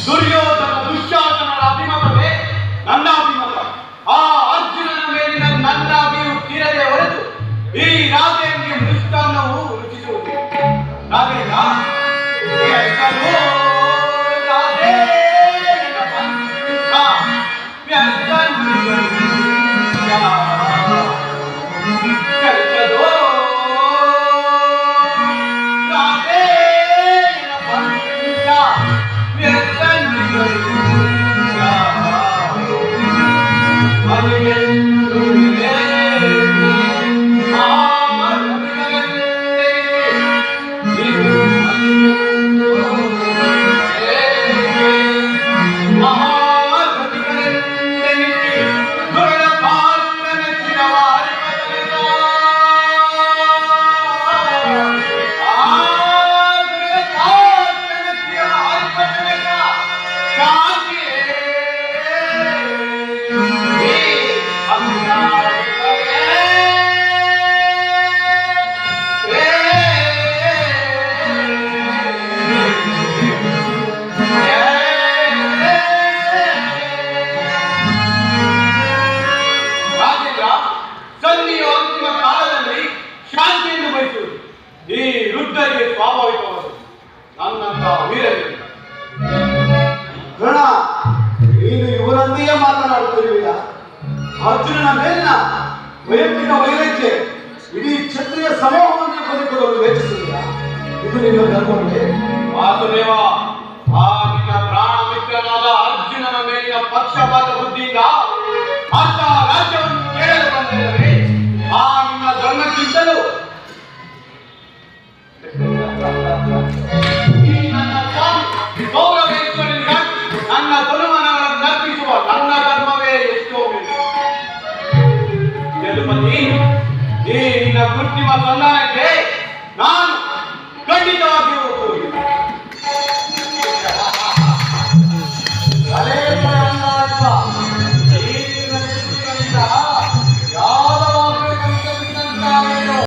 ದುರ್ಯೋಧನ ದುಶ್ಯಾಸನರ ಅಭಿಮತವೇ ನನ್ನ ಅಭಿಮತ. ಆ ಅರ್ಜುನನ ಮೇಲಿನ ನನ್ನ ಅಭಿಯು ತೀರದೆ ಹೊರತು ಈ ರಾಧೆಯನಿಗೆ ಮೃಷ್ಟಾನ್ನವು ರುಚಿಸುವುದು. ರಾಧೇಂದ್ರ ಈ ವೃದ್ಧರಿಗೆ ಸ್ವಾಭಾವಿಕವಾದ ನನ್ನಂತ ವೀರರಿಗೆ. ಗಣ, ನೀನು ಇವರೊಂದಿಗೆ ಮಾತನಾಡುತ್ತಿರುವಿಲ್ಲ. ಅರ್ಜುನನ ಮೇಲಿನ ವೈಯಕ್ತಿಕ ವೈರಕ್ಕೆ ಇಡೀ ಕ್ಷತ್ರಿಯ ಸಮೂಹವನ್ನು ಬದುಕಲು ವೇಚಿಸಿಲ್ಲ. ಇದು ನಿನ್ನ ಧರ್ಮವೇ? ವಾಸುದೇವ, ಆ ನಿನ್ನ ಪ್ರಾಣ ಮಿತ್ರನಾದ ಅರ್ಜುನನ ಮೇಲಿನ ಪಕ್ಷಪಾತ ಬುದ್ಧಿಯಿಂದ ಅಂತ ರಾಜ್ಯವನ್ನು ಕೇಳಲು ಬಂದಿದ್ದಾರೆ. ಆ ನಿನ್ನ ಧರ್ಮಕ್ಕಿಂತಲೂ ಈ ನನ್ನ ಸ್ವಾಮಿ ಗೌರವೇಶ್ವರನಿಗಾಗಿ ನನ್ನ ತನುಮನಗಳನ್ನು ಅರ್ಪಿಸುವ ನನ್ನ ಧರ್ಮವೇ ಎಷ್ಟೋ ಯದುಪತಿ, ಈ ನಿನ್ನ ಕೃತ್ರಿಮ ಸಂಧಾನಕ್ಕೆ ನಾನು